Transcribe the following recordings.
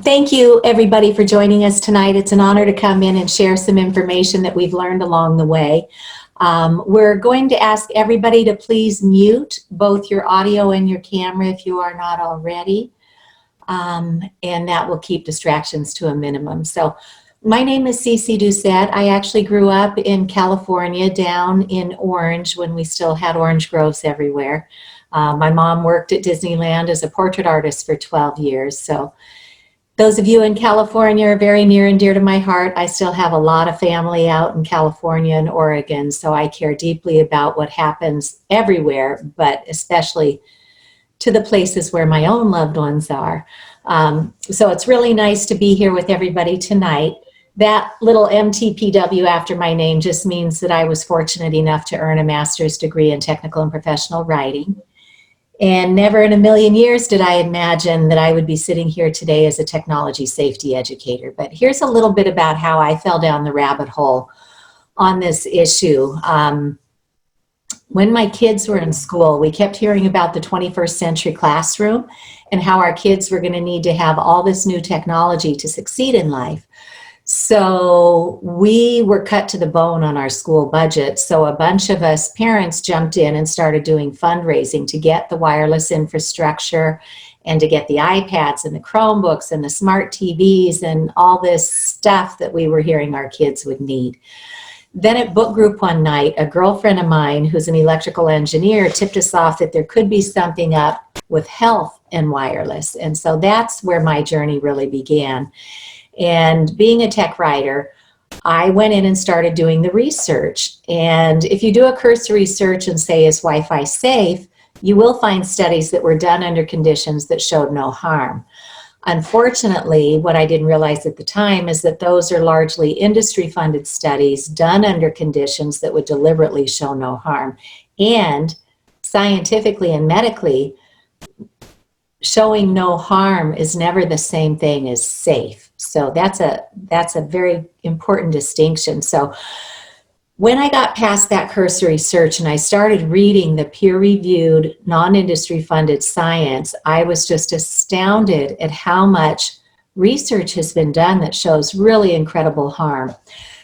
Thank you, everybody, for joining us tonight. It's an honor to come in and share some information that we've learned along the way. We're going to ask everybody to please mute both your audio and your camera if you are not already, and that will keep distractions to a minimum. So my name is Cece Doucette. I actually grew up in California, down in Orange, when we still had orange groves everywhere. My mom worked at Disneyland as a portrait artist for 12 years. So those of you in California are very near and dear to my heart. I still have a lot of family out in California and Oregon, so I care deeply about what happens everywhere, but especially to the places where my own loved ones are. So it's really nice to be here with everybody tonight. That little MTPW after my name just means that I was fortunate enough to earn a master's degree in technical and professional writing. And never in a million years did I imagine that I would be sitting here today as a technology safety educator. But here's a little bit about how I fell down the rabbit hole on this issue. When my kids were in school, we kept hearing about the 21st century classroom and how our kids were going to need to have all this new technology to succeed in life. So we were cut to the bone on our school budget. So a bunch of us parents jumped in and started doing fundraising to get the wireless infrastructure and to get the iPads and the Chromebooks and the smart TVs and all this stuff that we were hearing our kids would need. Then at book group one night, a girlfriend of mine who's an electrical engineer tipped us off that there could be something up with health and wireless. And so that's where my journey really began. And being a tech writer, I went in and started doing the research. And if you do a cursory search and say, is Wi-Fi safe, you will find studies that were done under conditions that showed no harm. Unfortunately, what I didn't realize at the time is that those are largely industry-funded studies done under conditions that would deliberately show no harm. And scientifically and medically, showing no harm is never the same thing as safe. So that's a very important distinction. So when I got past that cursory search and I started reading the peer-reviewed, non-industry funded science, I was just astounded at how much research has been done that shows really incredible harm.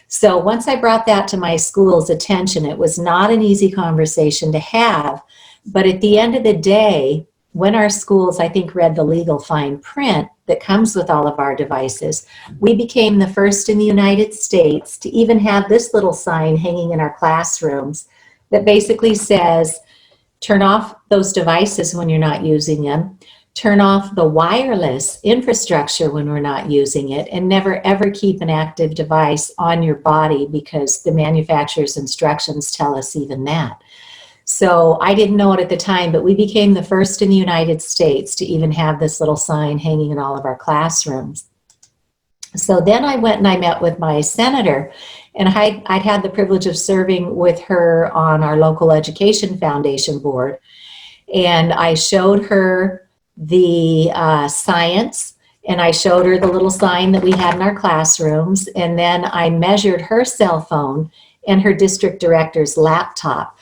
So once I brought that to my school's attention, it was not an easy conversation to have, but at the end of the day, when our schools, I think, read the legal fine print that comes with all of our devices, we became the first in the United States to even have this little sign hanging in our classrooms that basically says, turn off those devices when you're not using them, turn off the wireless infrastructure when we're not using it, and never ever keep an active device on your body because the manufacturer's instructions tell us even that. So I didn't know it at the time, but we became the first in the United States to even have this little sign hanging in all of our classrooms. So then I went and I met with my senator, and I'd had the privilege of serving with her on our local education foundation board. And I showed her the science, and I showed her the little sign that we had in our classrooms. And then I measured her cell phone and her district director's laptop.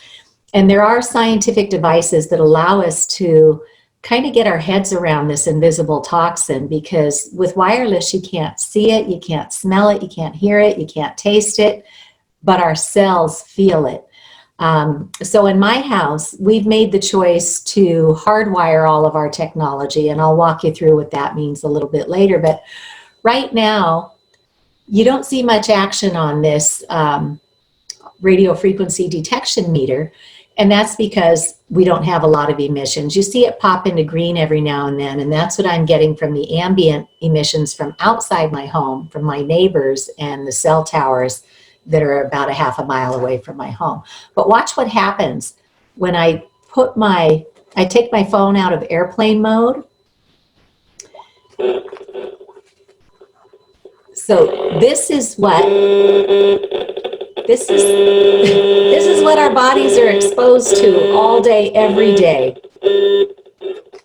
And there are scientific devices that allow us to kind of get our heads around this invisible toxin, because with wireless, you can't see it, you can't smell it, you can't hear it, you can't taste it, but our cells feel it. So in my house, we've made the choice to hardwire all of our technology, and I'll walk you through what that means a little bit later. But right now, you don't see much action on this radio frequency detection meter. And that's because we don't have a lot of emissions. You see it pop into green every now and then, and that's what I'm getting from the ambient emissions from outside my home, from my neighbors and the cell towers that are about a half a mile away from my home. But watch what happens when I take my phone out of airplane mode. So this is what our bodies are exposed to all day, every day.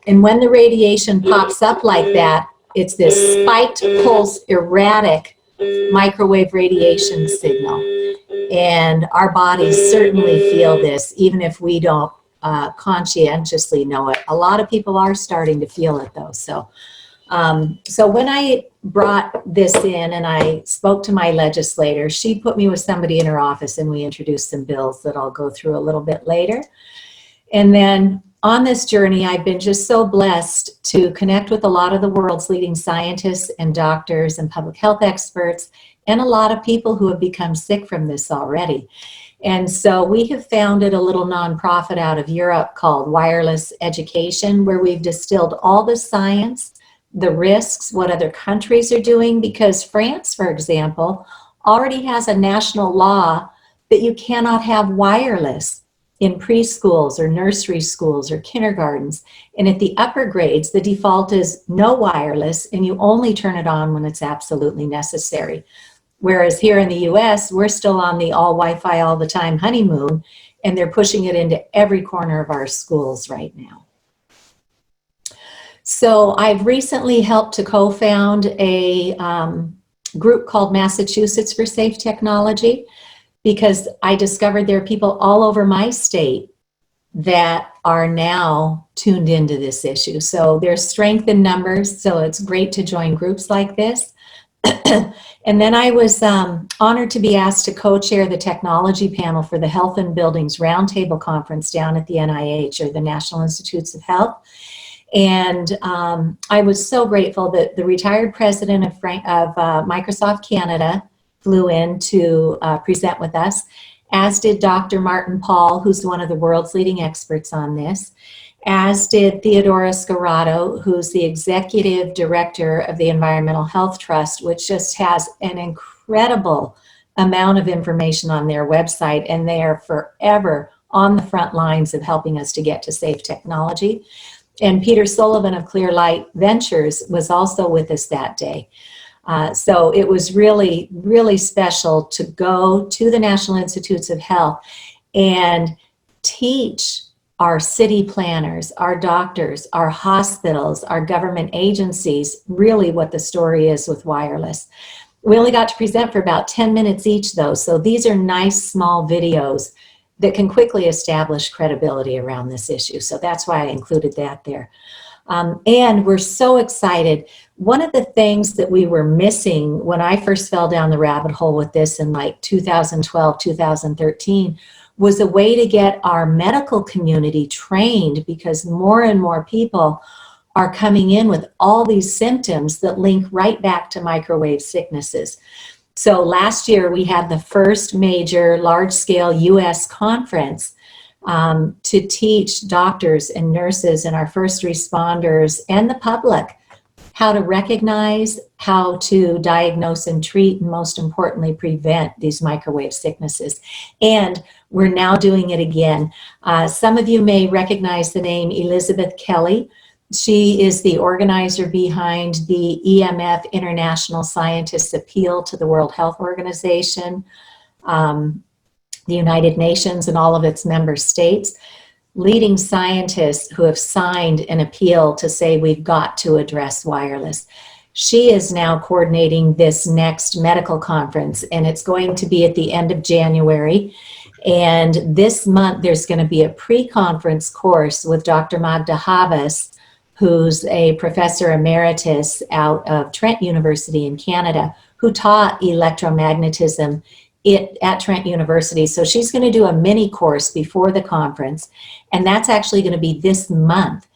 And when the radiation pops up like that, it's this spiked pulse, erratic microwave radiation signal. And our bodies certainly feel this, even if we don't conscientiously know it. A lot of people are starting to feel it though. So So when I brought this in and I spoke to my legislator, she put me with somebody in her office and we introduced some bills that I'll go through a little bit later. And then on this journey, I've been just so blessed to connect with a lot of the world's leading scientists and doctors and public health experts, and a lot of people who have become sick from this already. And so we have founded a little nonprofit out of Europe called Wireless Education, where we've distilled all the science, the risks, what other countries are doing, because France, for example, already has a national law that you cannot have wireless in preschools or nursery schools or kindergartens. And at the upper grades, the default is no wireless, and you only turn it on when it's absolutely necessary. Whereas here in the US, we're still on the all Wi-Fi all the time honeymoon, and they're pushing it into every corner of our schools right now. So I've recently helped to co-found a group called Massachusetts for Safe Technology, because I discovered there are people all over my state that are now tuned into this issue. So there's strength in numbers, so it's great to join groups like this. And then I was honored to be asked to co-chair the technology panel for the Health and Buildings Roundtable Conference down at the NIH, or the National Institutes of Health. And I was so grateful that the retired president of Microsoft Canada flew in to present with us, as did Dr. Martin Paul, who's one of the world's leading experts on this, as did Theodora Scarato, who's the executive director of the Environmental Health Trust, which just has an incredible amount of information on their website, and they are forever on the front lines of helping us to get to safe technology. And Peter Sullivan of Clear Light Ventures was also with us that day. So it was really, really special to go to the National Institutes of Health and teach our city planners, our doctors, our hospitals, our government agencies, really what the story is with wireless. We only got to present for about 10 minutes each though, so these are nice small videos that can quickly establish credibility around this issue. So that's why I included that there. And we're so excited. One of the things that we were missing when I first fell down the rabbit hole with this in like 2012, 2013, was a way to get our medical community trained, because more and more people are coming in with all these symptoms that link right back to microwave sicknesses. So last year we had the first major large-scale US conference to teach doctors and nurses and our first responders and the public how to recognize, how to diagnose and treat, and most importantly, prevent these microwave sicknesses. And we're now doing it again. Some of you may recognize the name Elizabeth Kelly. She is the organizer behind the EMF International Scientists Appeal to the World Health Organization, the United Nations and all of its member states, leading scientists who have signed an appeal to say we've got to address wireless. She is now coordinating this next medical conference, and it's going to be at the end of January. And this month there's going to be a pre-conference course with Dr. Magda Havas, who's a professor emeritus out of Trent University in Canada, who taught electromagnetism at Trent University. So she's going to do a mini course before the conference, and that's actually going to be this month.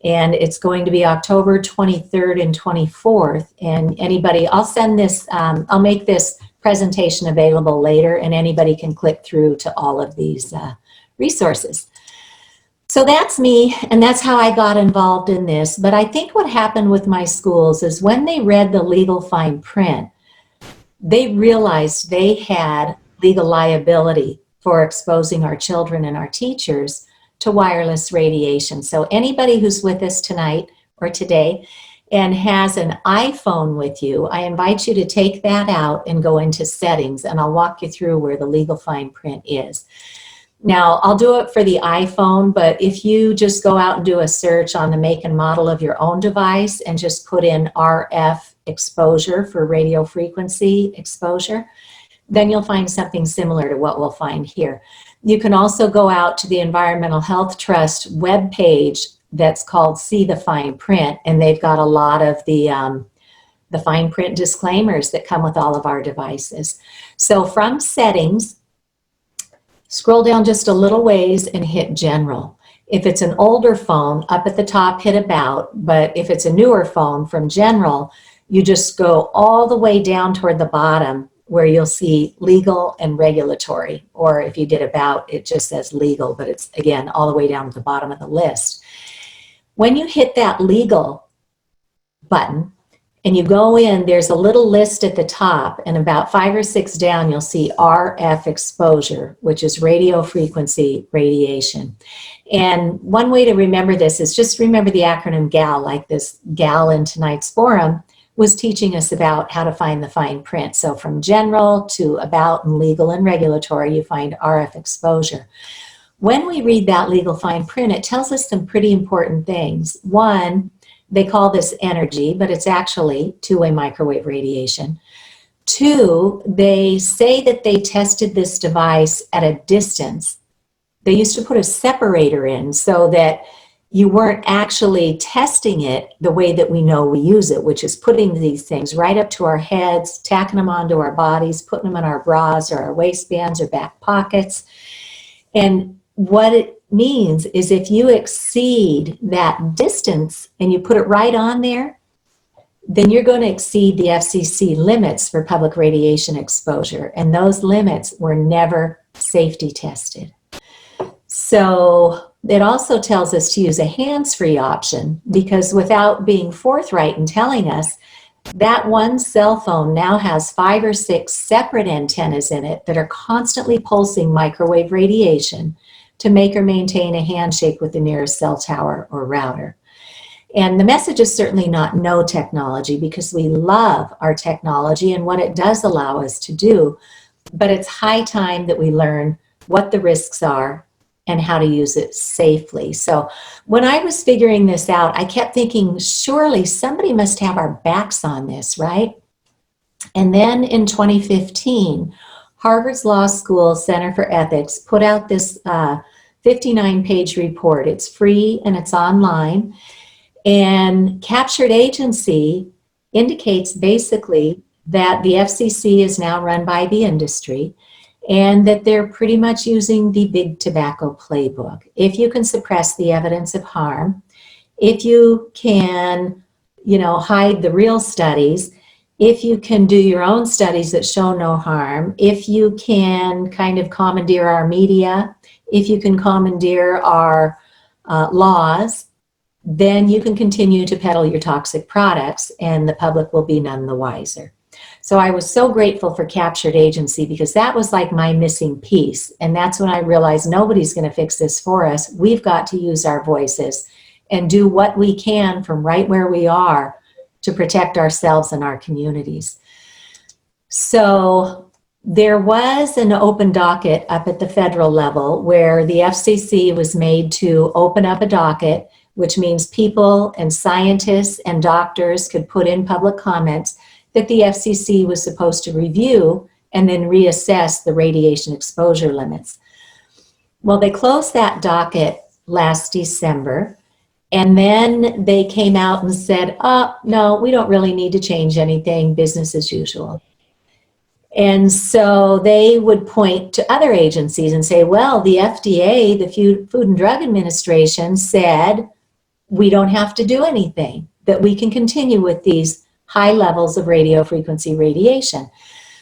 And it's going to be October 23rd and 24th. And anybody, I'll send this, I'll make this presentation available later, and anybody can click through to all of these resources. So that's me, and that's how I got involved in this. But I think what happened with my schools is when they read the legal fine print, they realized they had legal liability for exposing our children and our teachers to wireless radiation. So anybody who's with us tonight or today and has an iPhone with you, I invite you to take that out and go into settings, and I'll walk you through where the legal fine print is. Now, I'll do it for the iPhone, but if you just go out and do a search on the make and model of your own device and just put in RF exposure for radio frequency exposure, then you'll find something similar to what we'll find here. You can also go out to the Environmental Health Trust webpage that's called See the Fine Print, and they've got a lot of the fine print disclaimers that come with all of our devices. So from settings, scroll down just a little ways and hit general. If it's an older phone, up at the top, hit about, but if it's a newer phone, from general, you just go all the way down toward the bottom where you'll see legal and regulatory, or if you did about, it just says legal, but it's, again, all the way down to the bottom of the list. When you hit that legal button and you go in, there's a little list at the top, and about 5 or 6 down, you'll see RF exposure, which is radio frequency radiation. And one way to remember this is just remember the acronym GAL, like this gal in tonight's forum was teaching us about how to find the fine print. So from general to about and legal and regulatory, you find RF exposure. When we read that legal fine print, it tells us some pretty important things. One, they call this energy, but it's actually two-way microwave radiation. Two, they say that they tested this device at a distance. They used to put a separator in so that you weren't actually testing it the way that we know we use it, which is putting these things right up to our heads, tacking them onto our bodies, putting them in our bras or our waistbands or back pockets. And what it means is if you exceed that distance and you put it right on there, then you're going to exceed the FCC limits for public radiation exposure. And those limits were never safety tested. So it also tells us to use a hands-free option, because without being forthright and telling us, that one cell phone now has 5 or 6 separate antennas in it that are constantly pulsing microwave radiation to make or maintain a handshake with the nearest cell tower or router. And the message is certainly not no technology, because we love our technology and what it does allow us to do, but it's high time that we learn what the risks are and how to use it safely. So when I was figuring this out, I kept thinking, surely somebody must have our backs on this, right? And then in 2015, Harvard's Law School Center for Ethics put out this 59-page report. It's free and it's online. And captured agency indicates basically that the FCC is now run by the industry, and that they're pretty much using the big tobacco playbook. If you can suppress the evidence of harm, if you can, hide the real studies, if you can do your own studies that show no harm, if you can kind of commandeer our media, if you can commandeer our laws, then you can continue to peddle your toxic products and the public will be none the wiser. So I was so grateful for captured agency, because that was like my missing piece. And that's when I realized nobody's going to fix this for us. We've got to use our voices and do what we can from right where we are to protect ourselves and our communities. So there was an open docket up at the federal level where the FCC was made to open up a docket, which means people and scientists and doctors could put in public comments that the FCC was supposed to review and then reassess the radiation exposure limits. Well, they closed that docket last December, and then they came out and said, oh, no, we don't really need to change anything, business as usual. And so they would point to other agencies and say, well, the FDA, the Food and Drug Administration, said we don't have to do anything, that we can continue with these high levels of radio frequency radiation.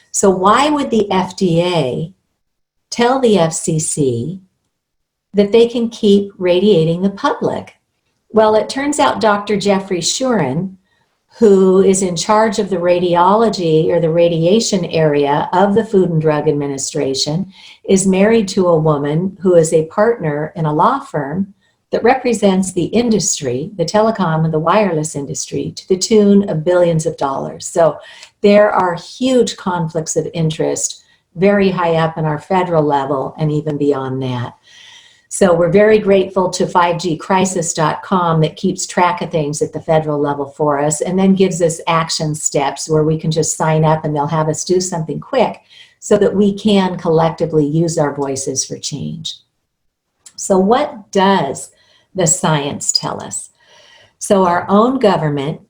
So why would the FDA tell the FCC that they can keep radiating the public? Well, it turns out Dr. Jeffrey Shuren, who is in charge of the radiology or the radiation area of the Food and Drug Administration, is married to a woman who is a partner in a law firm that represents the industry, the telecom and the wireless industry, to the tune of billions of dollars. So there are huge conflicts of interest very high up in our federal level and even beyond that. So we're very grateful to 5gcrisis.com that keeps track of things at the federal level for us and then gives us action steps where we can just sign up and they'll have us do something quick so that we can collectively use our voices for change. So what does the science tell us. So our own government,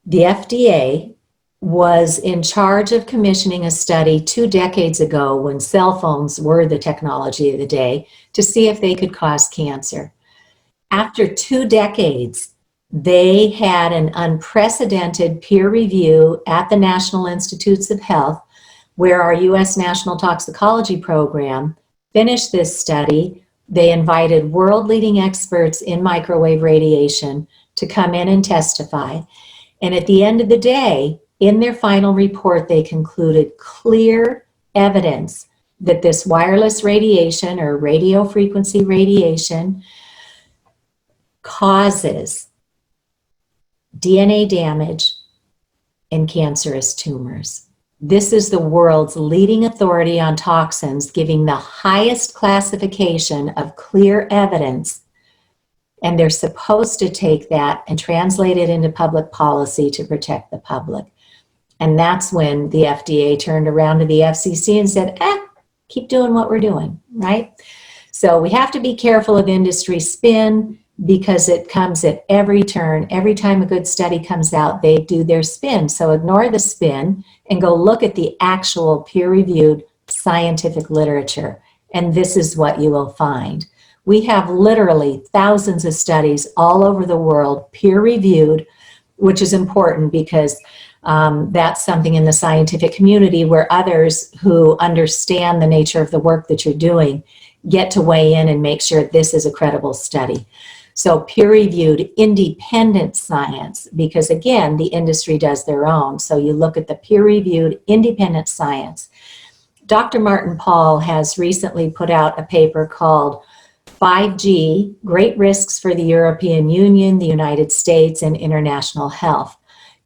the FDA, was in charge of commissioning a study 2 decades ago when cell phones were the technology of the day to see if they could cause cancer. After 2 decades, they had an unprecedented peer review at the National Institutes of Health, where our U.S. National Toxicology Program finished this study. They invited world-leading experts in microwave radiation to come in and testify. And at the end of the day, in their final report, they concluded clear evidence that this wireless radiation or radio frequency radiation causes DNA damage and cancerous tumors. This is the world's leading authority on toxins, giving the highest classification of clear evidence, and they're supposed to take that and translate it into public policy to protect the public. And that's when the FDA turned around to the FCC and said, keep doing what we're doing, right? So we have to be careful of industry spin because it comes at every turn. Every time a good study comes out, they do their spin. So ignore the spin and go look at the actual peer-reviewed scientific literature. And this is what you will find. We have literally thousands of studies all over the world, peer-reviewed, which is important because that's something in the scientific community where others who understand the nature of the work that you're doing get to weigh in and make sure this is a credible study. So peer-reviewed independent science, because again, the industry does their own. So you look at the peer-reviewed independent science. Dr. Martin Pall has recently put out a paper called 5G, Great Risks for the European Union, the United States, and International Health.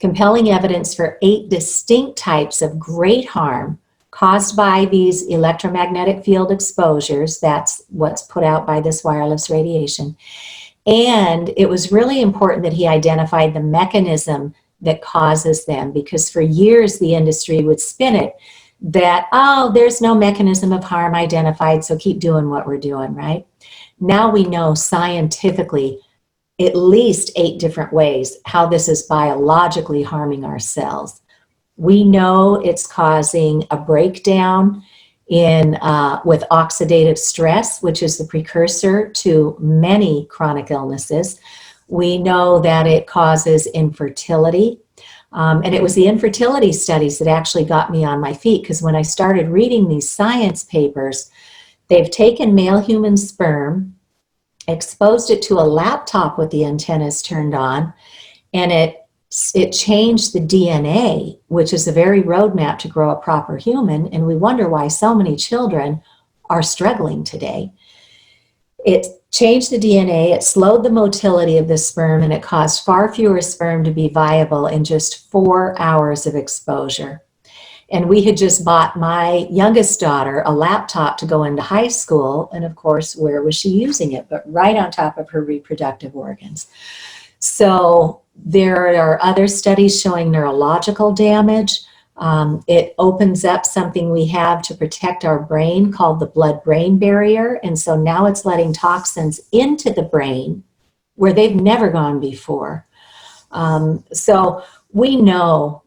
Compelling evidence for 8 distinct types of great harm caused by these electromagnetic field exposures. That's what's put out by this wireless radiation. And it was really important that he identified the mechanism that causes them, because for years the industry would spin it that, oh, there's no mechanism of harm identified, so keep doing what we're doing, right? Now we know scientifically at least 8 different ways how this is biologically harming our cells. We know it's causing a breakdown in with oxidative stress, which is the precursor to many chronic illnesses. We know that it causes infertility. And it was the infertility studies that actually got me on my feet, because when I started reading these science papers, they've taken male human sperm, exposed it to a laptop with the antennas turned on, and it changed the DNA, which is the very roadmap to grow a proper human, and we wonder why so many children are struggling today. It changed the DNA, it slowed the motility of the sperm, and it caused far fewer sperm to be viable in just 4 hours of exposure. And we had just bought my youngest daughter a laptop to go into high school, and of course, where was she using it? But right on top of her reproductive organs. So there are other studies showing neurological damage. It opens up something we have to protect our brain called the blood-brain barrier. And so now it's letting toxins into the brain where they've never gone before. So we know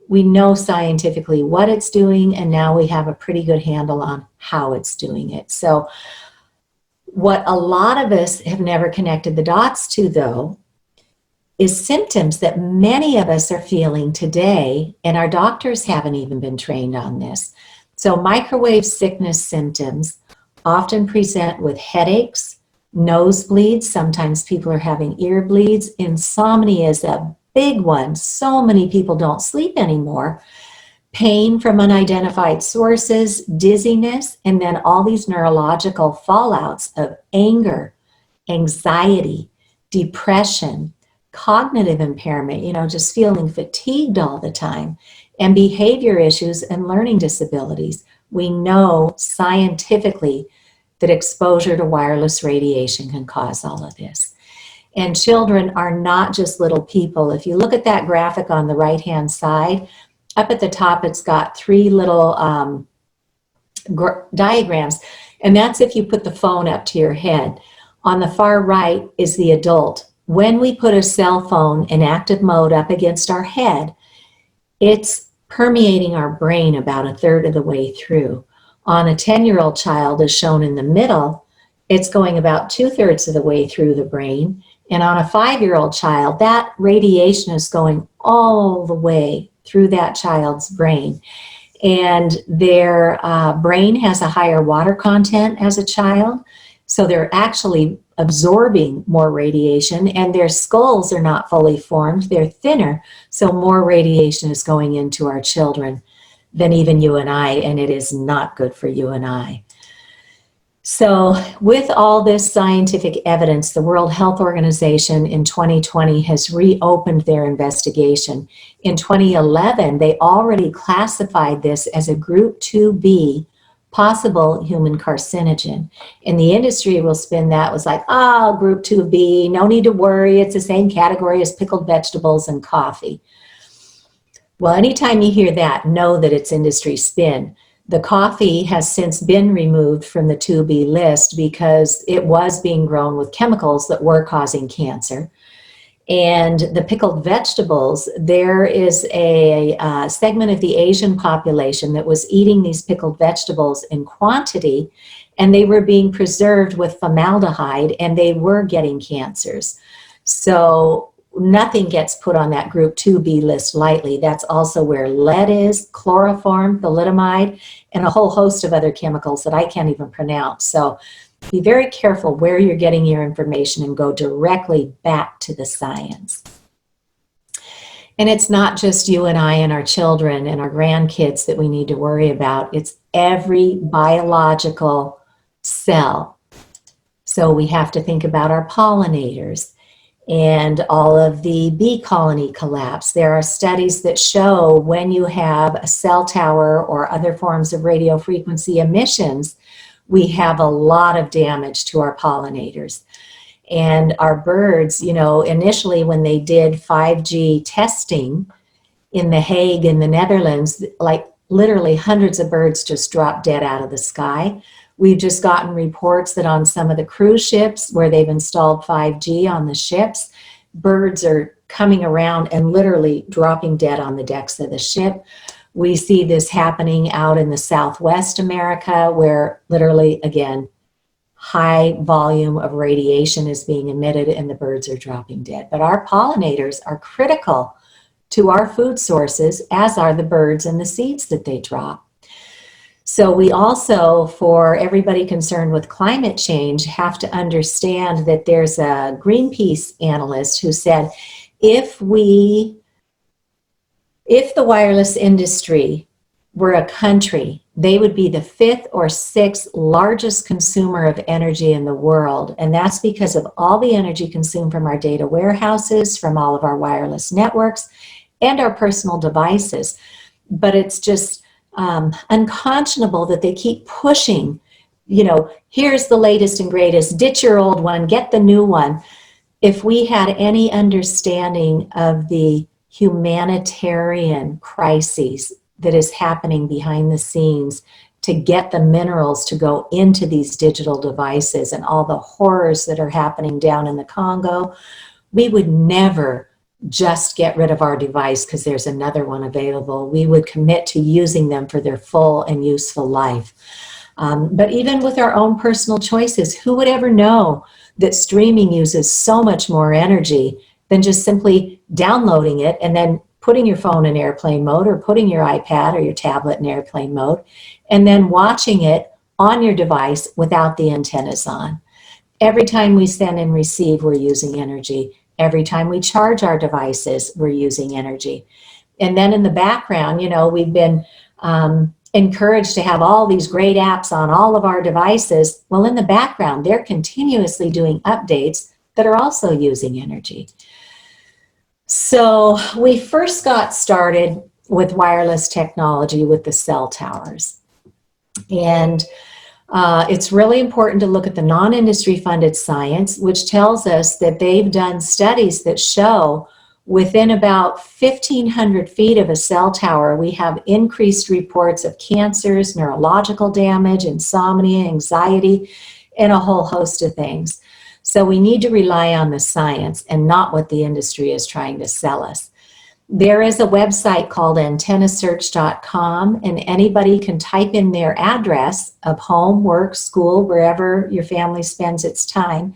scientifically what it's doing, and now we have a pretty good handle on how it's doing it. So what a lot of us have never connected the dots to, though, is symptoms that many of us are feeling today, and our doctors haven't even been trained on this. So microwave sickness symptoms often present with headaches, nosebleeds, sometimes people are having ear bleeds. Insomnia is a big one. So many people don't sleep anymore. Pain from unidentified sources, dizziness, and then all these neurological fallouts of anger, anxiety, depression, cognitive impairment, just feeling fatigued all the time, and behavior issues and learning disabilities. We know scientifically that exposure to wireless radiation can cause all of this. And children are not just little people. If you look at that graphic on the right-hand side, up at the top, it's got 3 little diagrams, and that's if you put the phone up to your head. On the far right is the adult. When we put a cell phone in active mode up against our head, it's permeating our brain about a third of the way through. On a 10-year-old child, as shown in the middle, it's going about 2/3 of the way through the brain. And on a 5-year-old child, that radiation is going all the way through that child's brain. And their brain has a higher water content as a child. So they're actually absorbing more radiation, and their skulls are not fully formed. They're thinner. So more radiation is going into our children than even you and I, and it is not good for you and I. So with all this scientific evidence, the World Health Organization in 2020 has reopened their investigation. In 2011, they already classified this as a Group 2B possible human carcinogen. And the industry will spin that was like, oh, Group 2B, no need to worry, it's the same category as pickled vegetables and coffee. Well, anytime you hear that, know that it's industry spin. The coffee has since been removed from the 2B list because it was being grown with chemicals that were causing cancer. And the pickled vegetables, there is a segment of the Asian population that was eating these pickled vegetables in quantity, and they were being preserved with formaldehyde, and they were getting cancers. So nothing gets put on that Group 2B list lightly. That's also where lead is, chloroform, thalidomide, and a whole host of other chemicals that I can't even pronounce. So be very careful where you're getting your information and go directly back to the science. And it's not just you and I and our children and our grandkids that we need to worry about. It's every biological cell. So we have to think about our pollinators and all of the bee colony collapse. There are studies that show when you have a cell tower or other forms of radio frequency emissions, we have a lot of damage to our pollinators. And our birds, you know, initially when they did 5G testing in The Hague in the Netherlands, like literally hundreds of birds just dropped dead out of the sky. We've just gotten reports that on some of the cruise ships where they've installed 5G on the ships, birds are coming around and literally dropping dead on the decks of the ship. We see this happening out in the Southwest America where literally, again, high volume of radiation is being emitted and the birds are dropping dead. But our pollinators are critical to our food sources, as are the birds and the seeds that they drop. So we also, for everybody concerned with climate change, have to understand that there's a Greenpeace analyst who said, if the wireless industry were a country, they would be the 5th or 6th largest consumer of energy in the world. And that's because of all the energy consumed from our data warehouses, from all of our wireless networks, and our personal devices. But it's just unconscionable that they keep pushing, you know, here's the latest and greatest, ditch your old one, get the new one. If we had any understanding of the humanitarian crises that is happening behind the scenes to get the minerals to go into these digital devices and all the horrors that are happening down in the Congo, we would never just get rid of our device because there's another one available. We would commit to using them for their full and useful life. But even with our own personal choices, who would ever know that streaming uses so much more energy than just simply downloading it and then putting your phone in airplane mode or putting your iPad or your tablet in airplane mode and then watching it on your device without the antennas on. Every time we send and receive, we're using energy. Every time we charge our devices, we're using energy. And then in the background, you know, we've been encouraged to have all these great apps on all of our devices. Well, in the background, they're continuously doing updates that are also using energy. So we first got started with wireless technology with the cell towers. And it's really important to look at the non-industry funded science, which tells us that they've done studies that show within about 1,500 feet of a cell tower, we have increased reports of cancers, neurological damage, insomnia, anxiety, and a whole host of things. So we need to rely on the science and not what the industry is trying to sell us. There is a website called antennasearch.com, and anybody can type in their address of home, work, school, wherever your family spends its time,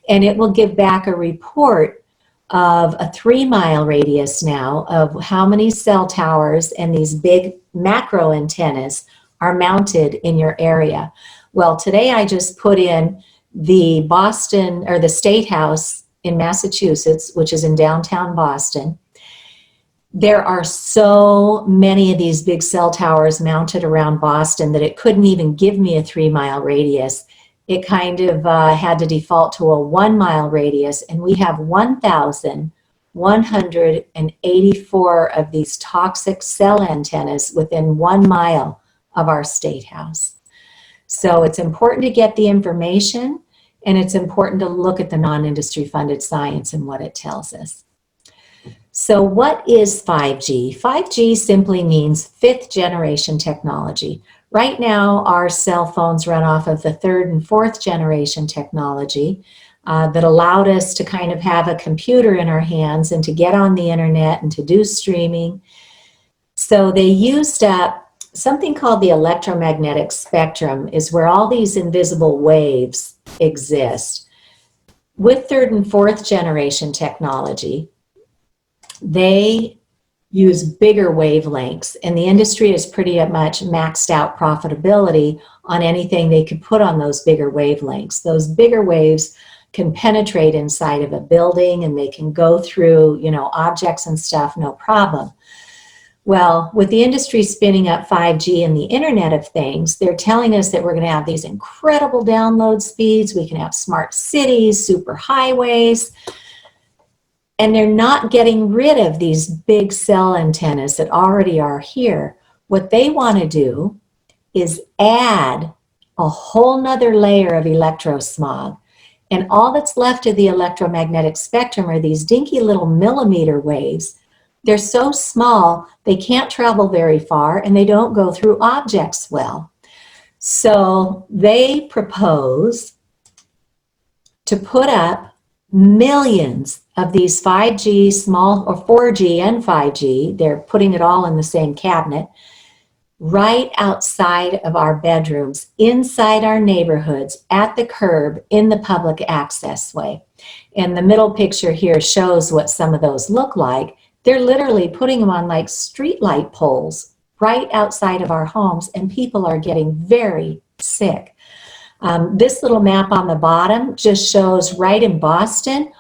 and it will give back a report of a 3-mile radius now of how many cell towers and these big macro antennas are mounted in your area. Well, today I just put in the Boston, or the State House in Massachusetts, which is in downtown Boston. There are so many of these big cell towers mounted around Boston that it couldn't even give me a 3-mile radius. It kind of had to default to a 1-mile radius, and we have 1,184 of these toxic cell antennas within 1 mile of our State House. So it's important to get the information, and it's important to look at the non-industry funded science and what it tells us. So what is 5G? 5G simply means 5th generation technology. Right now, our cell phones run off of the 3rd and 4th generation technology that allowed us to kind of have a computer in our hands and to get on the internet and to do streaming. So they used up something called the electromagnetic spectrum, is where all these invisible waves exist. With 3rd and 4th generation technology, they use bigger wavelengths, and the industry has pretty much maxed out profitability on anything they could put on those bigger wavelengths. Those bigger waves can penetrate inside of a building, and they can go through, you know, objects and stuff, no problem. Well, with the industry spinning up 5G and the Internet of Things, they're telling us that we're going to have these incredible download speeds. We can have smart cities, super highways. And they're not getting rid of these big cell antennas that already are here. What they want to do is add a whole nother layer of electrosmog. And all that's left of the electromagnetic spectrum are these dinky little millimeter waves. They're so small, they can't travel very far, and they don't go through objects well. So they propose to put up millions of these 5G small, or 4G and 5G, they're putting it all in the same cabinet, right outside of our bedrooms, inside our neighborhoods, at the curb, in the public access way. And the middle picture here shows what some of those look like. They're literally putting them on like street light poles right outside of our homes, and people are getting very sick. This little map on the bottom just shows right in Boston,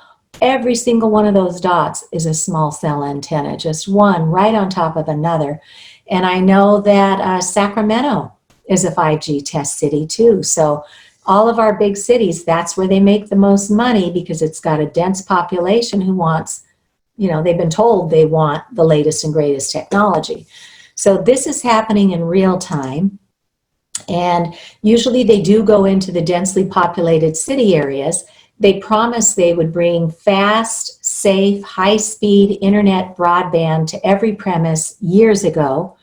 every single one of those dots is a small cell antenna, just one right on top of another. And I know that Sacramento is a 5G test city too. So all of our big cities, that's where they make the most money, because it's got a dense population who wants, you know, they've been told they want the latest and greatest technology. So this is happening in real time. And usually they do go into the densely populated city areas. They promised they would bring fast, safe, high-speed internet broadband to every premise years ago.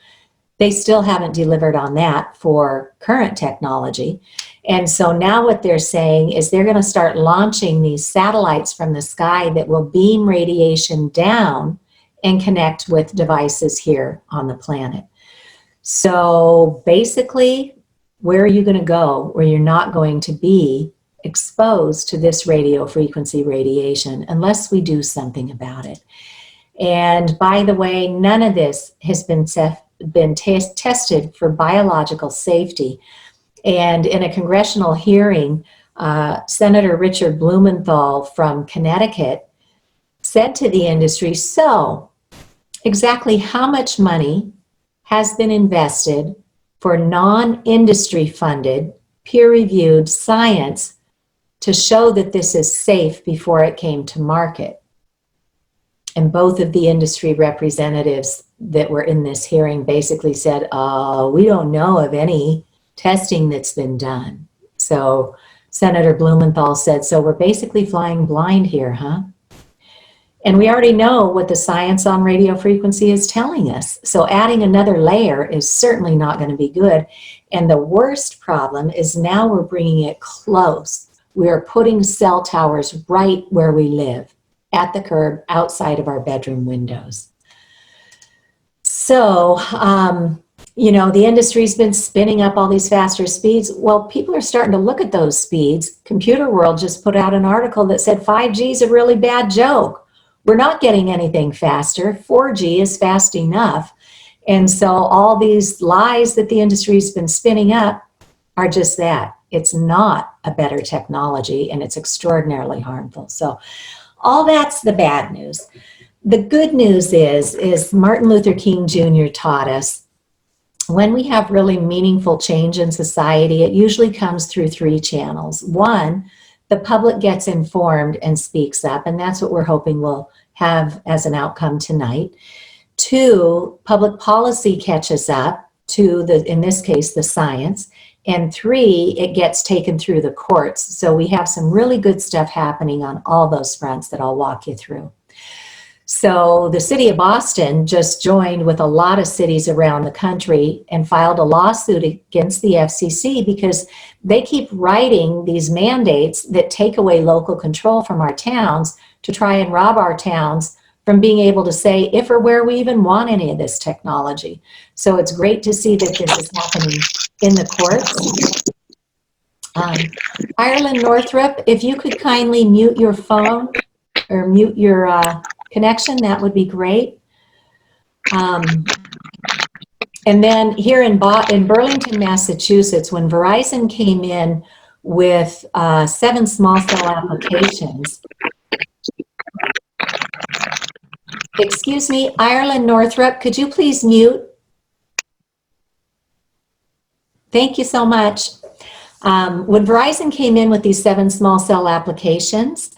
They still haven't delivered on that for current technology. And so now what they're saying is they're going to start launching these satellites from the sky that will beam radiation down and connect with devices here on the planet. So basically, where are you going to go where you're not going to be exposed to this radio frequency radiation unless we do something about it? And by the way, none of this has been tested for biological safety. And in a congressional hearing, Senator Richard Blumenthal from Connecticut said to the industry, so exactly how much money has been invested for non-industry funded, peer-reviewed science to show that this is safe before it came to market? And both of the industry representatives that were in this hearing basically said, we don't know of any testing that's been done. So Senator Blumenthal said, so we're basically flying blind here, huh? And we already know what the science on radio frequency is telling us. So adding another layer is certainly not going to be good. And the worst problem is now we're bringing it close. We are putting cell towers right where we live, at the curb, outside of our bedroom windows. So, you know, the industry's been spinning up all these faster speeds. Well, people are starting to look at those speeds. Computer World just put out an article that said 5G is a really bad joke. We're not getting anything faster. 4G is fast enough. And so all these lies that the industry's been spinning up are just that. It's not a better technology, and it's extraordinarily harmful. So all that's the bad news. The good news is Martin Luther King Jr. taught us, when we have really meaningful change in society, it usually comes through 3 channels. 1, the public gets informed and speaks up, and that's what we're hoping we'll have as an outcome tonight. 2, public policy catches up to, in this case, the science. And 3, it gets taken through the courts. So we have some really good stuff happening on all those fronts that I'll walk you through. So the city of Boston just joined with a lot of cities around the country and filed a lawsuit against the FCC because they keep writing these mandates that take away local control from our towns to try and rob our towns from being able to say if or where we even want any of this technology. So it's great to see that this is happening in the courts. Ireland Northrop, if you could kindly mute your phone or mute your connection, that would be great. And then here in Burlington, Massachusetts, when Verizon came in with 7 small cell applications, excuse me, Ireland Northrop, could you please mute? Thank you so much. When Verizon came in with these 7 small cell applications,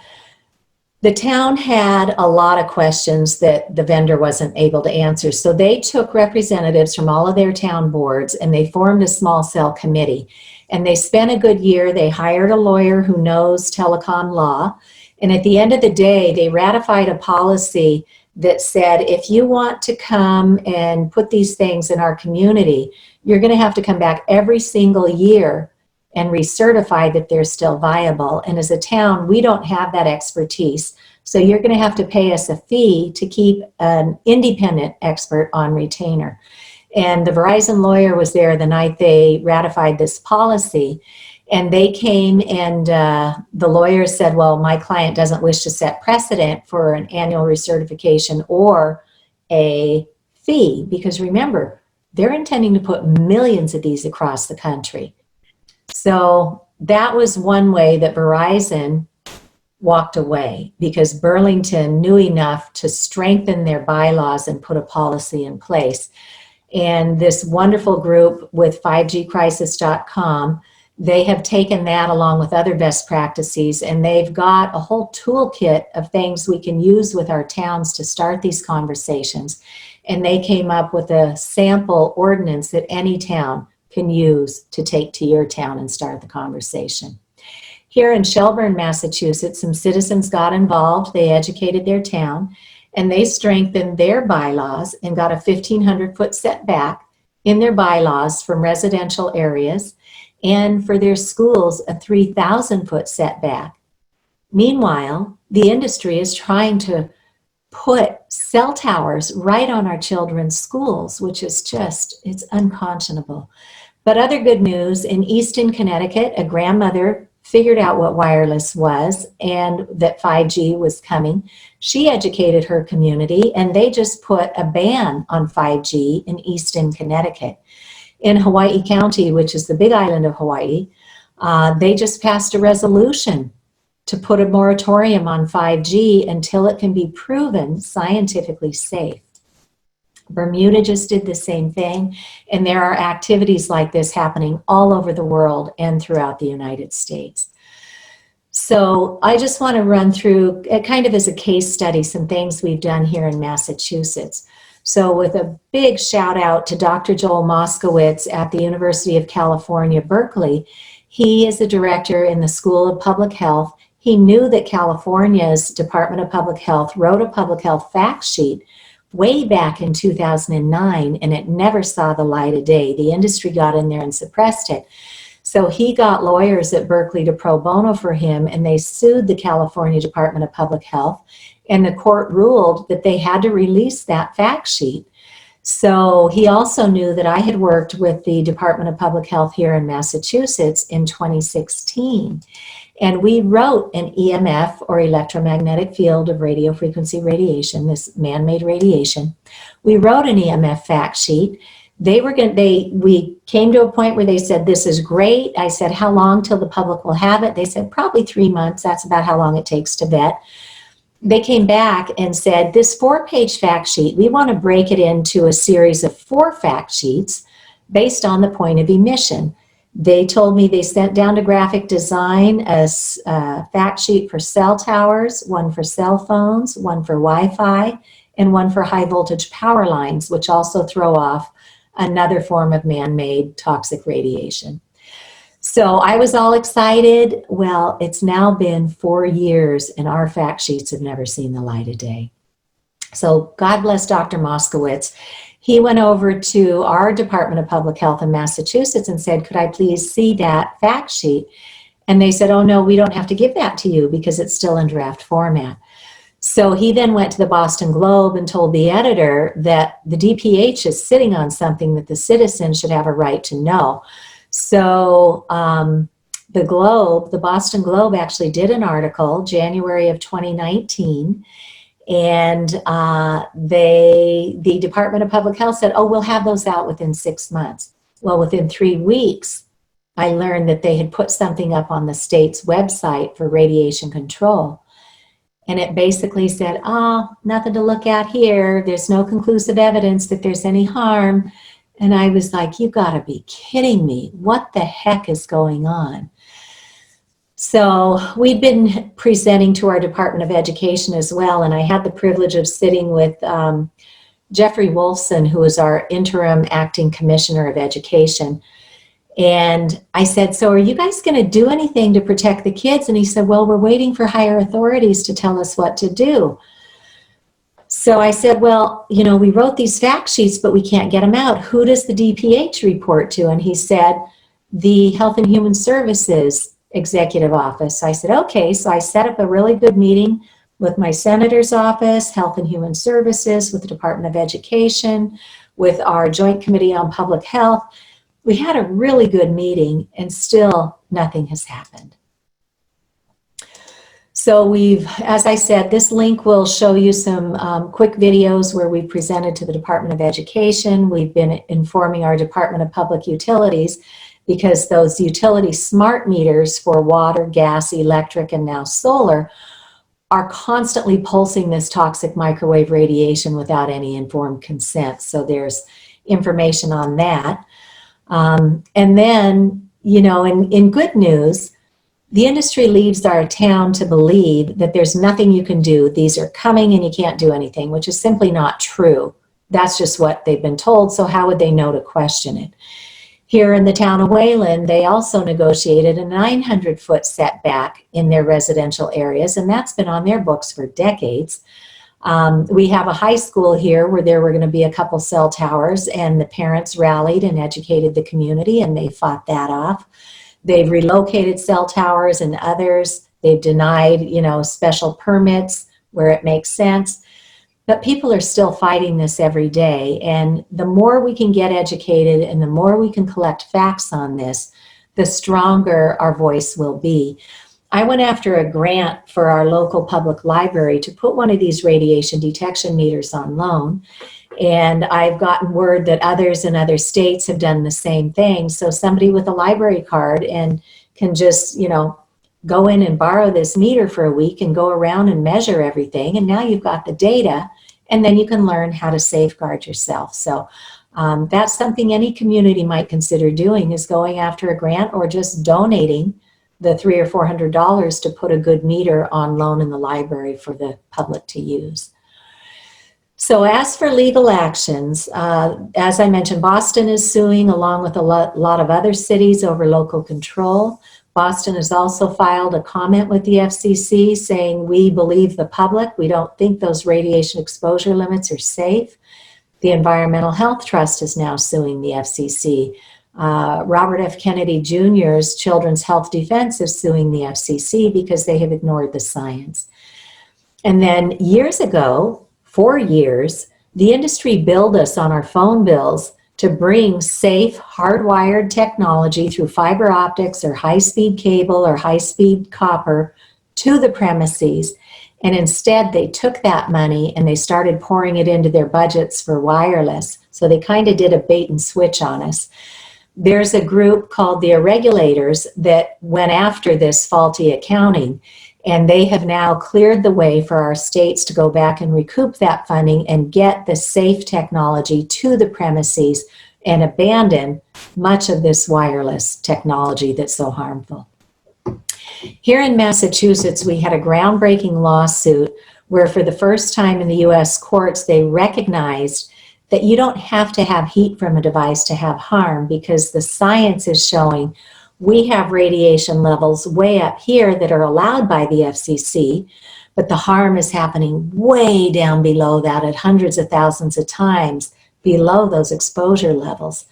the town had a lot of questions that the vendor wasn't able to answer. So they took representatives from all of their town boards and they formed a small cell committee. And they spent a good year. They hired a lawyer who knows telecom law. And at the end of the day, they ratified a policy that said, if you want to come and put these things in our community, you're going to have to come back every single year and recertify that they're still viable. And as a town, we don't have that expertise. So you're going to have to pay us a fee to keep an independent expert on retainer. And the Verizon lawyer was there the night they ratified this policy. And they came and the lawyer said, well, my client doesn't wish to set precedent for an annual recertification or a fee. Because remember, they're intending to put millions of these across the country. So that was one way that Verizon walked away, because Burlington knew enough to strengthen their bylaws and put a policy in place. And this wonderful group with 5gcrisis.com, they have taken that along with other best practices, and they've got a whole toolkit of things we can use with our towns to start these conversations. And they came up with a sample ordinance that any town can use to take to your town and start the conversation. Here in Shelburne, Massachusetts, some citizens got involved. They educated their town, and they strengthened their bylaws and got a 1,500-foot setback in their bylaws from residential areas, and for their schools, a 3,000-foot setback. Meanwhile, the industry is trying to put cell towers right on our children's schools, which is just, it's unconscionable. But other good news, in Easton, Connecticut, a grandmother figured out what wireless was and that 5G was coming. She educated her community, and they just put a ban on 5G in Easton, Connecticut. In Hawaii County, which is the big island of Hawaii, they just passed a resolution to put a moratorium on 5G until it can be proven scientifically safe. Bermuda just did the same thing, and there are activities like this happening all over the world and throughout the United States. So I just want to run through, kind of as a case study, some things we've done here in Massachusetts. So with a big shout out to Dr. Joel Moskowitz at the University of California, Berkeley. He is a director in the School of Public Health. He knew that California's Department of Public Health wrote a public health fact sheet way back in 2009, and it never saw the light of day. The industry got in there and suppressed it. So he got lawyers at Berkeley to pro bono for him, and they sued the California Department of Public Health, and the court ruled that they had to release that fact sheet. So he also knew that I had worked with the Department of Public Health here in Massachusetts in 2016. And we wrote an EMF, or electromagnetic field of radio frequency radiation, this man-made radiation. We wrote an EMF fact sheet. We came to a point where they said, this is great. I said, how long till the public will have it? They said, probably 3 months. That's about how long it takes to vet. They came back and said, this 4-page fact sheet, we want to break it into a series of 4 fact sheets based on the point of emission. They told me they sent down to graphic design a fact sheet for cell towers, one for cell phones, one for Wi-Fi, and one for high voltage power lines, which also throw off another form of man-made toxic radiation. So I was all excited. Well, it's now been 4 years and our fact sheets have never seen the light of day. So God bless Dr. Moskowitz. He went over to our Department of Public Health in Massachusetts and said, could I please see that fact sheet? And they said, oh no, we don't have to give that to you because it's still in draft format. So he then went to the Boston Globe and told the editor that the DPH is sitting on something that the citizens should have a right to know. So the Boston Globe actually did an article, January of 2019, and the Department of Public Health said, oh, we'll have those out within 6 months. Well, within 3 weeks, I learned that they had put something up on the state's website for radiation control. And it basically said, oh, nothing to look at here. There's no conclusive evidence that there's any harm. And I was like, you gotta be kidding me. What the heck is going on? So we've been presenting to our Department of Education as well. And I had the privilege of sitting with Jeffrey Wolfson, who is our interim acting commissioner of education. And I said, so are you guys going to do anything to protect the kids? And he said, well, we're waiting for higher authorities to tell us what to do. So I said, well, you know, we wrote these fact sheets, but we can't get them out. Who does the DPH report to? And he said, the Health and Human Services Executive Office. So I said, okay. So I set up a really good meeting with my senator's office, Health and Human Services, with the Department of Education, with our Joint Committee on Public Health. We had a really good meeting and still nothing has happened. So as I said, this link will show you some quick videos where we presented to the Department of Education. We've been informing our Department of Public Utilities because those utility smart meters for water, gas, electric, and now solar are constantly pulsing this toxic microwave radiation without any informed consent. So there's information on that. And then, you know, in good news, the industry leads our town to believe that there's nothing you can do. These are coming and you can't do anything, which is simply not true. That's just what they've been told, so how would they know to question it? Here in the town of Wayland, they also negotiated a 900-foot setback in their residential areas, and that's been on their books for decades. We have a high school here where there were going to be a couple cell towers, and the parents rallied and educated the community, and they fought that off. They've relocated cell towers and others. They've denied, you know, special permits where it makes sense. But people are still fighting this every day. And the more we can get educated and the more we can collect facts on this, the stronger our voice will be. I went after a grant for our local public library to put one of these radiation detection meters on loan. And I've gotten word that others in other states have done the same thing. So somebody with a library card and can just, you know, go in and borrow this meter for a week and go around and measure everything. And now you've got the data, and then you can learn how to safeguard yourself. So that's something any community might consider doing, is going after a grant or just donating the $300 or $400 to put a good meter on loan in the library for the public to use. So as for legal actions, as I mentioned, Boston is suing along with a lot of other cities over local control. Boston has also filed a comment with the FCC saying, we believe the public. We don't think those radiation exposure limits are safe. The Environmental Health Trust is now suing the FCC Robert F. Kennedy Jr.'s Children's Health Defense is suing the FCC because they have ignored the science. And then years ago, 4 years, the industry billed us on our phone bills to bring safe, hardwired technology through fiber optics or high-speed cable or high-speed copper to the premises. And instead, they took that money and they started pouring it into their budgets for wireless. So they kind of did a bait and switch on us. There's a group called the Irregulators that went after this faulty accounting, and they have now cleared the way for our states to go back and recoup that funding and get the safe technology to the premises and abandon much of this wireless technology that's so harmful. Here in Massachusetts, we had a groundbreaking lawsuit where for the first time in the US courts, they recognized that you don't have to have heat from a device to have harm, because the science is showing we have radiation levels way up here that are allowed by the FCC, but the harm is happening way down below that at hundreds of thousands of times below those exposure levels.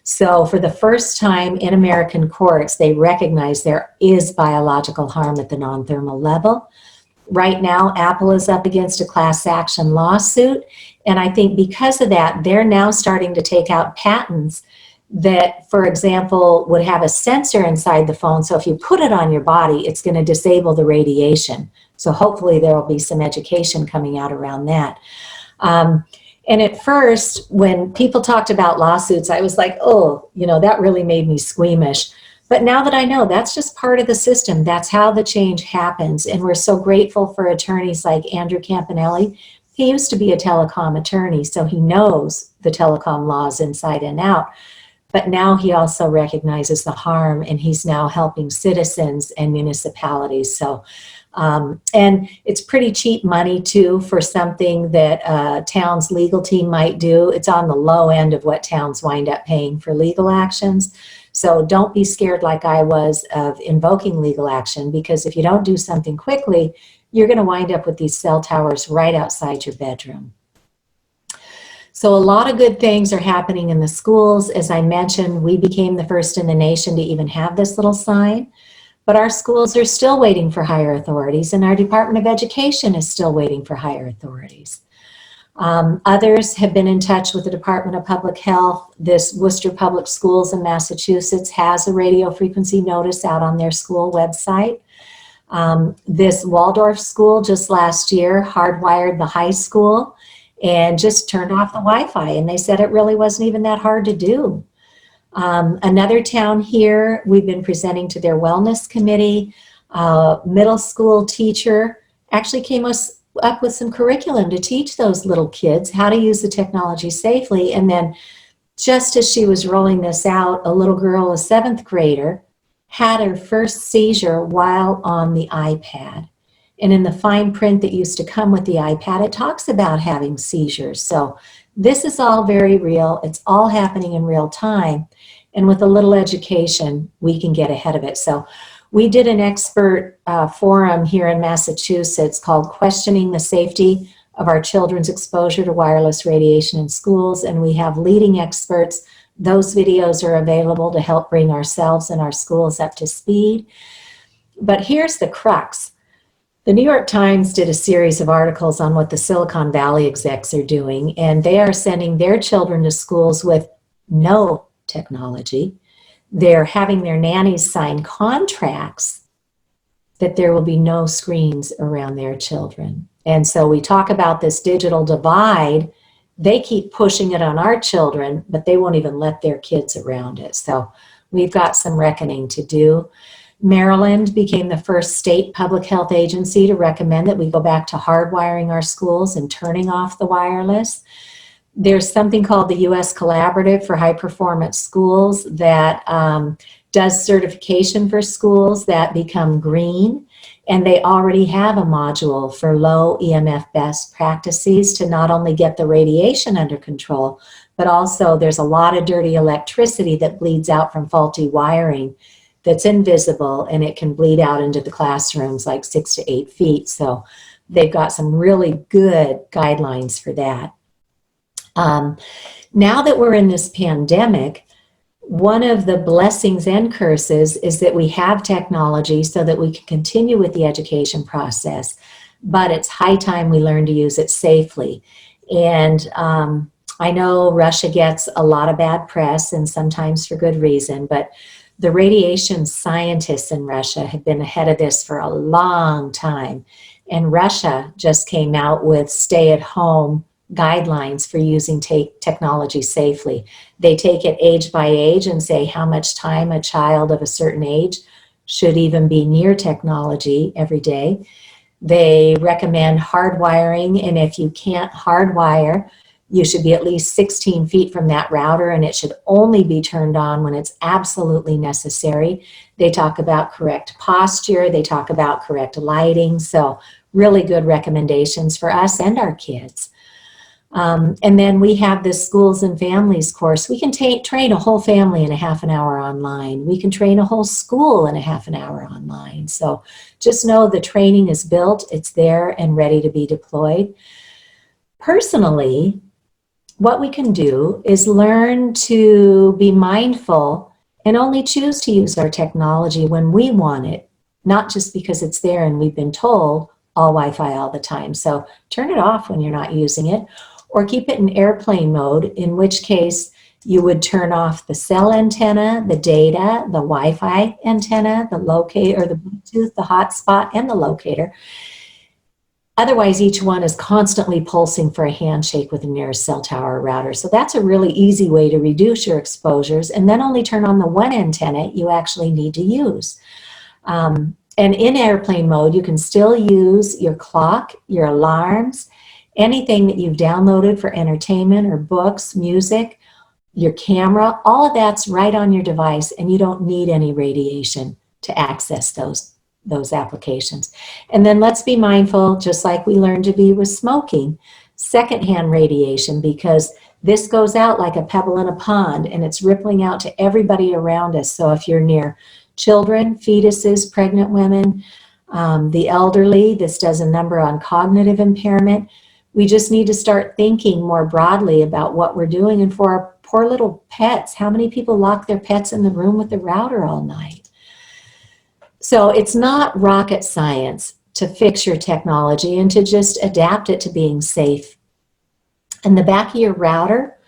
So for the first time in American courts, they recognize there is biological harm at the non-thermal level. Right now, Apple is up against a class action lawsuit, and I think because of that, they're now starting to take out patents that, for example, would have a sensor inside the phone, so if you put it on your body, it's going to disable the radiation. So hopefully there will be some education coming out around that. And at first, when people talked about lawsuits, I was like, oh, you know, that really made me squeamish. But now that I know that's just part of the system, that's how the change happens. And we're so grateful for attorneys like Andrew Campanelli. He used to be a telecom attorney, so he knows the telecom laws inside and out. But now he also recognizes the harm, and he's now helping citizens and municipalities. So, and it's pretty cheap money too for something that a town's legal team might do. It's on the low end of what towns wind up paying for legal actions. So don't be scared like I was of invoking legal action, because if you don't do something quickly, you're going to wind up with these cell towers right outside your bedroom. So a lot of good things are happening in the schools. As I mentioned, we became the first in the nation to even have this little sign, but our schools are still waiting for higher authorities, and our Department of Education is still waiting for higher authorities. Others have been in touch with the Department of Public Health. This Worcester Public Schools in Massachusetts has a radio frequency notice out on their school website. This Waldorf school just last year hardwired the high school and just turned off the Wi-Fi, and they said it really wasn't even that hard to do. Another town here, we've been presenting to their wellness committee. Middle school teacher actually came up with some curriculum to teach those little kids how to use the technology safely. And then just as she was rolling this out, a little girl, a 7th grader, had her first seizure while on the iPad. And in the fine print that used to come with the iPad, it talks about having seizures. So this is all very real. It's all happening in real time. And with a little education, we can get ahead of it. So we did an expert forum here in Massachusetts called Questioning the Safety of Our Children's Exposure to Wireless Radiation in Schools, and we have leading experts. Those videos are available to help bring ourselves and our schools up to speed. But here's the crux. The New York Times did a series of articles on what the Silicon Valley execs are doing, and they are sending their children to schools with no technology. They're having their nannies sign contracts that there will be no screens around their children. And so we talk about this digital divide. They keep pushing it on our children, but they won't even let their kids around it. So we've got some reckoning to do. Maryland became the first state public health agency to recommend that we go back to hardwiring our schools and turning off the wireless. There's something called the U.S. Collaborative for High Performance Schools that does certification for schools that become green, and they already have a module for low EMF best practices to not only get the radiation under control, but also there's a lot of dirty electricity that bleeds out from faulty wiring that's invisible, and it can bleed out into the classrooms like 6 to 8 feet. So they've got some really good guidelines for that. Now that we're in this pandemic, One of the blessings and curses is that we have technology so that we can continue with the education process, but it's high time we learn to use it safely. And I know Russia gets a lot of bad press, and sometimes for good reason, but the radiation scientists in Russia have been ahead of this for a long time. And Russia just came out with stay-at-home guidelines for using technology safely. They take it age by age and say how much time a child of a certain age should even be near technology every day. They recommend hardwiring, and if you can't hardwire, you should be at least 16 feet from that router, and it should only be turned on when it's absolutely necessary. They talk about correct posture. They talk about correct lighting. So really good recommendations for us and our kids. And then we have this schools and families course. We can train a whole family in a half an hour online. We can train a whole school in a half an hour online. So just know the training is built, it's there and ready to be deployed. Personally, what we can do is learn to be mindful and only choose to use our technology when we want it, not just because it's there and we've been told all Wi-Fi all the time. So turn it off when you're not using it, or keep it in airplane mode, in which case you would turn off the cell antenna, the data, the Wi-Fi antenna, the locator, or the Bluetooth, the hotspot, and the locator. Otherwise, each one is constantly pulsing for a handshake with the nearest cell tower or router. So that's a really easy way to reduce your exposures, and then only turn on the one antenna you actually need to use. And in airplane mode, you can still use your clock, your alarms, anything that you've downloaded for entertainment or books, music, your camera, all of that's right on your device, and you don't need any radiation to access those applications. And then let's be mindful, just like we learned to be with smoking, secondhand radiation, because this goes out like a pebble in a pond and it's rippling out to everybody around us. So if you're near children, fetuses, pregnant women, the elderly, this does a number on cognitive impairment. We just need to start thinking more broadly about what we're doing. And for our poor little pets, how many people lock their pets in the room with the router all night? So it's not rocket science to fix your technology and to just adapt it to being safe. In the back of your router,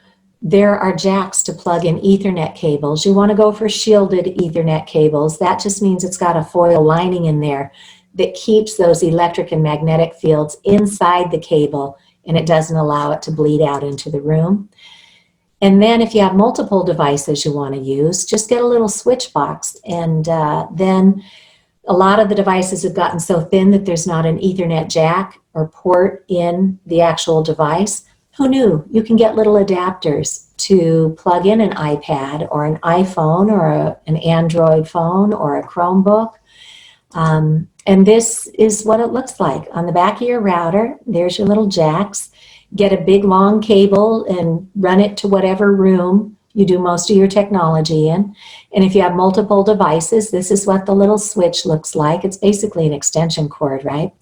there are jacks to plug in Ethernet cables. You want to go for shielded Ethernet cables. That just means it's got a foil lining in there that keeps those electric and magnetic fields inside the cable, and it doesn't allow it to bleed out into the room. And then if you have multiple devices you want to use, just get a little switch box, and then a lot of the devices have gotten so thin that there's not an Ethernet jack or port in the actual device. Who knew? You can get little adapters to plug in an iPad or an iPhone or an Android phone or a Chromebook. And this is what it looks like. On the back of your router, there's your little jacks. Get a big long cable and run it to whatever room you do most of your technology in. And if you have multiple devices, this is what the little switch looks like. It's basically an extension cord, right?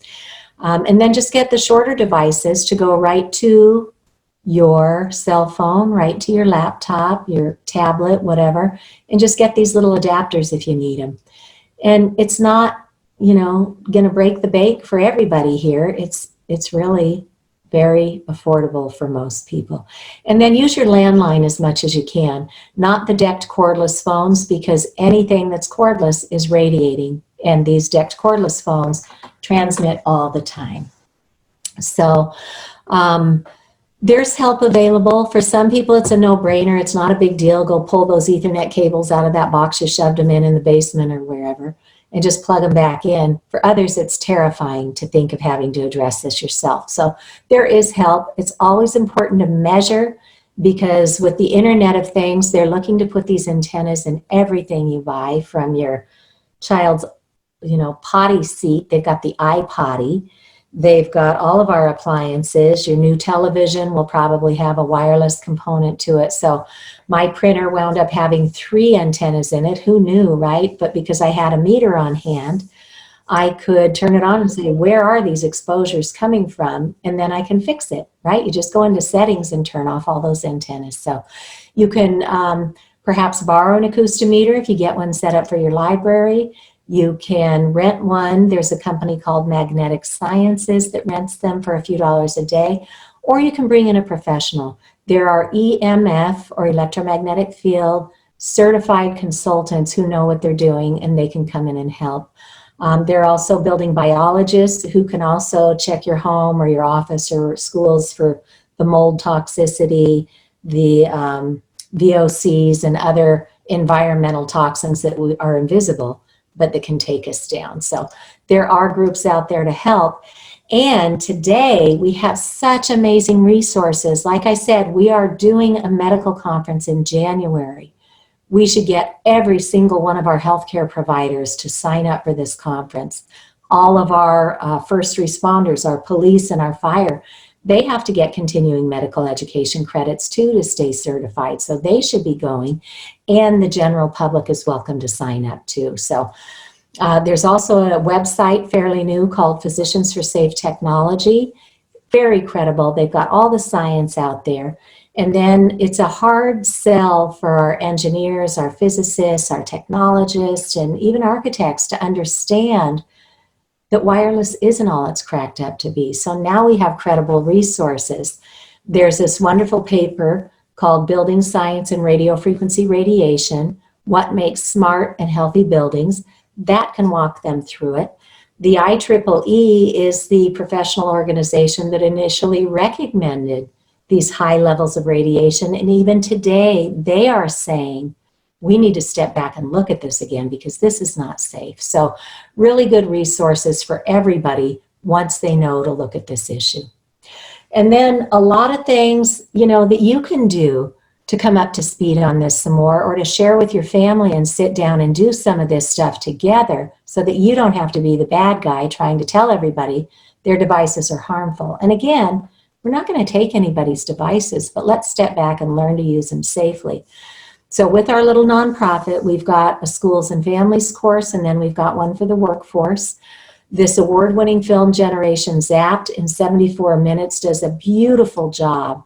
And then just get the shorter devices to go right to your cell phone, right to your laptop, your tablet, whatever, and just get these little adapters if you need them. And it's not, going to break the bank for everybody here. It's really very affordable for most people. And then use your landline as much as you can, not the decked cordless phones, because anything that's cordless is radiating, and these decked cordless phones transmit all the time. So there's help available. For some people, it's a no-brainer. It's not a big deal. Go pull those Ethernet cables out of that box you shoved them in the basement or wherever, and just plug them back in. For others, it's terrifying to think of having to address this yourself. So there is help. It's always important to measure, because with the Internet of Things, they're looking to put these antennas in everything you buy, from your child's, potty seat. They've got the iPotty. They've got all of our appliances. Your new television will probably have a wireless component to it. So my printer wound up having 3 antennas in it. Who knew, right? But because I had a meter on hand, I could turn it on and say, where are these exposures coming from? And then I can fix it, right? You just go into settings and turn off all those antennas. So you can perhaps borrow an acoustimeter if you get one set up for your library. You can rent one. There's a company called Magnetic Sciences that rents them for a few dollars a day, or you can bring in a professional. There are EMF, or electromagnetic field, certified consultants who know what they're doing, and they can come in and help. There are also building biologists who can also check your home or your office or schools for the mold toxicity, the VOCs, and other environmental toxins that are invisible, but that can take us down. So there are groups out there to help. And today we have such amazing resources. Like I said, we are doing a medical conference in January. We should get every single one of our healthcare providers to sign up for this conference. All of our first responders, our police and our fire, they have to get continuing medical education credits too to stay certified. So they should be going. And the general public is welcome to sign up too. So there's also a website fairly new called Physicians for Safe Technology. Very credible. They've got all the science out there. And then it's a hard sell for our engineers, our physicists, our technologists, and even architects to understand that wireless isn't all it's cracked up to be. So now we have credible resources. There's this wonderful paper called Building Science and Radio Frequency Radiation, What Makes Smart and Healthy Buildings. That can walk them through it. The IEEE is the professional organization that initially recommended these high levels of radiation. And even today, they are saying, we need to step back and look at this again because this is not safe. So really good resources for everybody once they know to look at this issue. And then a lot of things, that you can do to come up to speed on this some more, or to share with your family and sit down and do some of this stuff together so that you don't have to be the bad guy trying to tell everybody their devices are harmful. And again, we're not going to take anybody's devices, but let's step back and learn to use them safely. So with our little nonprofit, we've got a schools and families course, and then we've got one for the workforce. This award-winning film, Generation Zapped, in 74 minutes does a beautiful job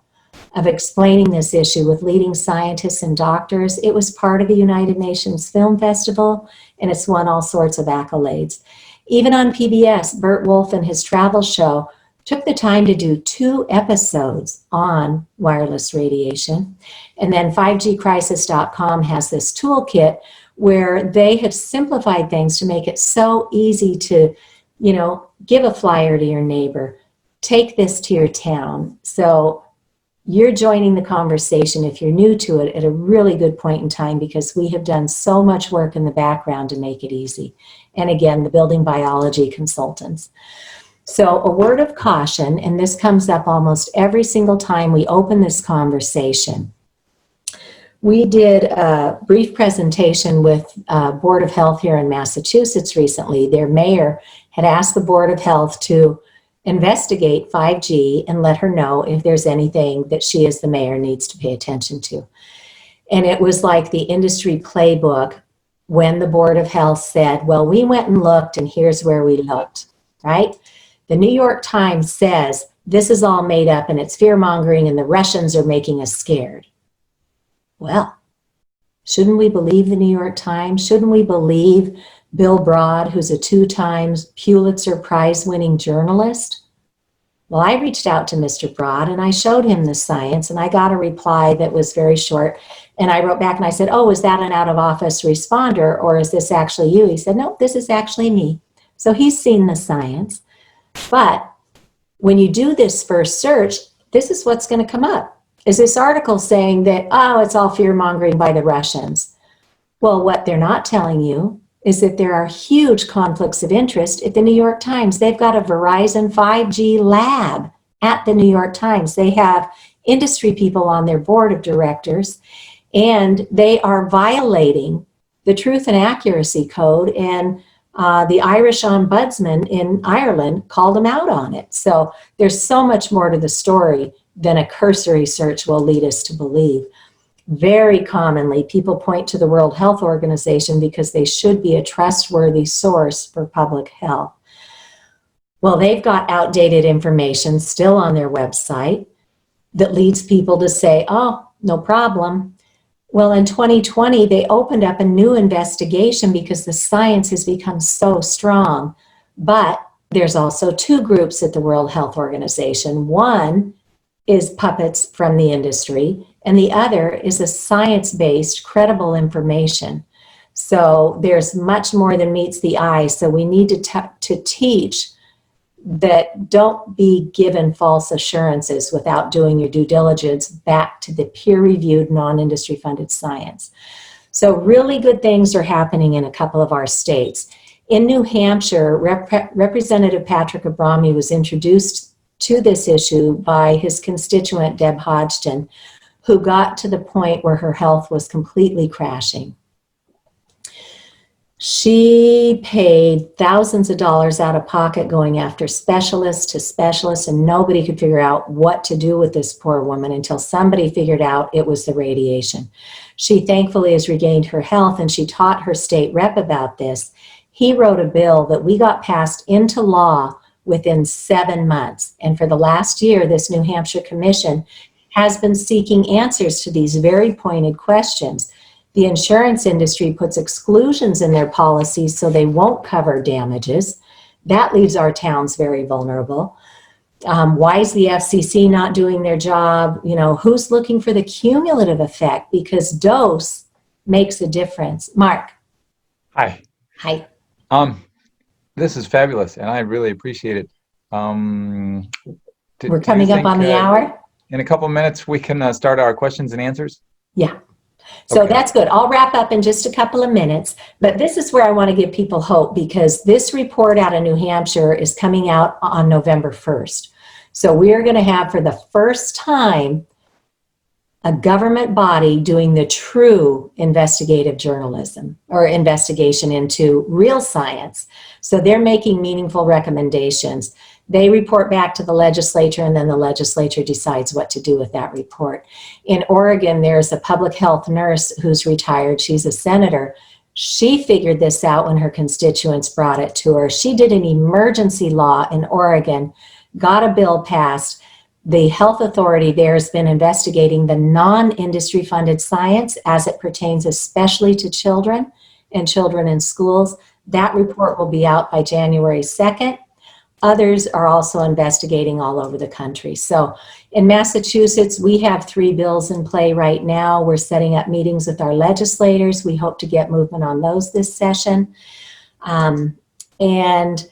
of explaining this issue with leading scientists and doctors. It was part of the United Nations Film Festival, and it's won all sorts of accolades. Even on PBS, Burt Wolfe and his travel show took the time to do 2 episodes on wireless radiation. And then 5gcrisis.com has this toolkit where they have simplified things to make it so easy to, give a flyer to your neighbor, take this to your town. So you're joining the conversation, if you're new to it, at a really good point in time, because we have done so much work in the background to make it easy. And again, the building biology consultants. So a word of caution, and this comes up almost every single time we open this conversation. We did a brief presentation with Board of Health here in Massachusetts recently. Their mayor had asked the Board of Health to investigate 5G and let her know if there's anything that she as the mayor needs to pay attention to. And it was like the industry playbook when the Board of Health said, well, we went and looked and here's where we looked, right? The New York Times says this is all made up and it's fear-mongering and the Russians are making us scared. Well, shouldn't we believe the New York Times? Shouldn't we believe Bill Broad, who's a 2-time Pulitzer Prize-winning journalist? Well, I reached out to Mr. Broad and I showed him the science and I got a reply that was very short. And I wrote back and I said, oh, is that an out-of-office responder or is this actually you? He said, no, this is actually me. So he's seen the science. But when you do this first search, this is what's going to come up. Is this article saying that, oh, it's all fear-mongering by the Russians? Well, what they're not telling you is that there are huge conflicts of interest at the New York Times. They've got a Verizon 5G lab at the New York Times. They have industry people on their board of directors, and they are violating the Truth and Accuracy Code, and the Irish Ombudsman in Ireland called them out on it. So there's so much more to the story than a cursory search will lead us to believe. Very commonly, people point to the World Health Organization because they should be a trustworthy source for public health. Well, they've got outdated information still on their website that leads people to say, oh, no problem. Well, in 2020, they opened up a new investigation because the science has become so strong. But there's also two groups at the World Health Organization. One is puppets from the industry, and the other is a science-based, credible information. So there's much more than meets the eye. So we need to teach that don't be given false assurances without doing your due diligence back to the peer-reviewed, non-industry funded science. So really good things are happening in a couple of our states. In New Hampshire, Representative Patrick Abrami was introduced to this issue by his constituent, Deb Hodgson, who got to the point where her health was completely crashing. She paid thousands of dollars out of pocket going after specialist to specialist, and nobody could figure out what to do with this poor woman until somebody figured out it was the radiation. She thankfully has regained her health, and she taught her state rep about this. He wrote a bill that we got passed into law within 7 months. And for the last year, this New Hampshire Commission has been seeking answers to these very pointed questions. The insurance industry puts exclusions in their policies so they won't cover damages. That leaves our towns very vulnerable. Why is the FCC not doing their job? You know, who's looking for the cumulative effect? Because dose makes a difference. Mark. Hi. Hi. This is fabulous, and I really appreciate it. We're coming up on the hour. In a couple of minutes, we can start our questions and answers. Yeah. So Okay. That's good. I'll wrap up in just a couple of minutes, but this is where I want to give people hope, because this report out of New Hampshire is coming out on November 1st. So we are going to have, for the first time, a government body doing the true investigative journalism or investigation into real science. So they're making meaningful recommendations. They report back to the legislature, and then the legislature decides what to do with that report. In Oregon, there's a public health nurse who's retired. She's a senator. She figured this out when her constituents brought it to her. She did an emergency law in Oregon, got a bill passed. The health authority there has been investigating the non-industry funded science as it pertains especially to children and children in schools. That report will be out by January 2nd. Others are also investigating all over the country. So in Massachusetts, we have 3 bills in play right now. We're setting up meetings with our legislators. We hope to get movement on those this session. And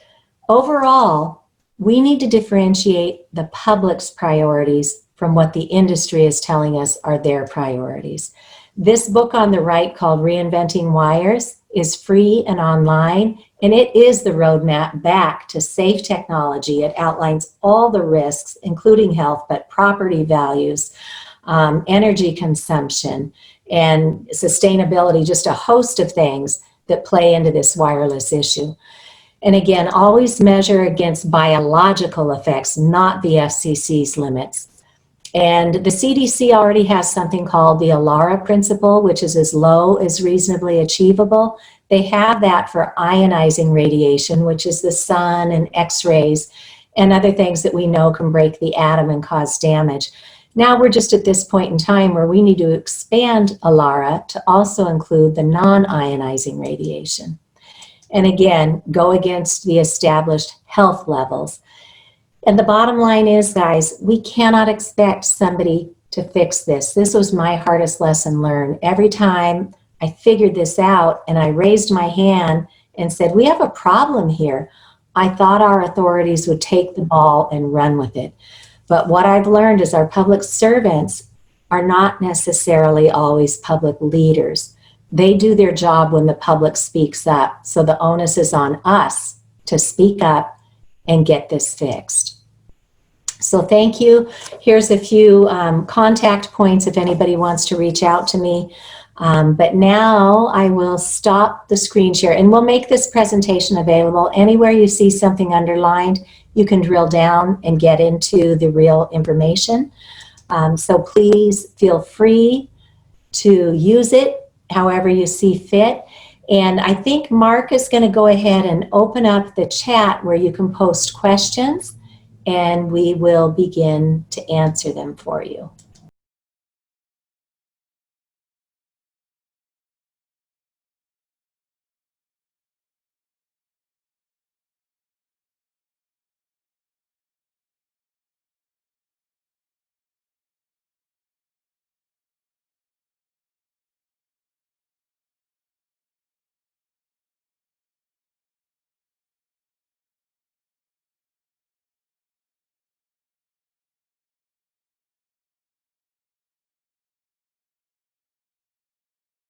overall, we need to differentiate the public's priorities from what the industry is telling us are their priorities. This book on the right, called Reinventing Wires, is free and online, and it is the roadmap back to safe technology. It outlines all the risks, including health, but property values, energy consumption, and sustainability, just a host of things that play into this wireless issue. And again, always measure against biological effects, not the FCC's limits. And the CDC already has something called the ALARA principle, which is as low as reasonably achievable. They have that for ionizing radiation, which is the sun and X-rays and other things that we know can break the atom and cause damage. Now we're just at this point in time where we need to expand ALARA to also include the non-ionizing radiation. And again, go against the established health levels. And the bottom line is, guys, we cannot expect somebody to fix this. This was my hardest lesson learned. Every time I figured this out and I raised my hand and said, we have a problem here, I thought our authorities would take the ball and run with it. But what I've learned is our public servants are not necessarily always public leaders. They do their job when the public speaks up. So the onus is on us to speak up and get this fixed. So thank you. Here's a few contact points if anybody wants to reach out to me. But now I will stop the screen share, and we'll make this presentation available. Anywhere you see something underlined, you can drill down and get into the real information. So please feel free to use it however you see fit. And I think Mark is going to go ahead and open up the chat where you can post questions, and we will begin to answer them for you.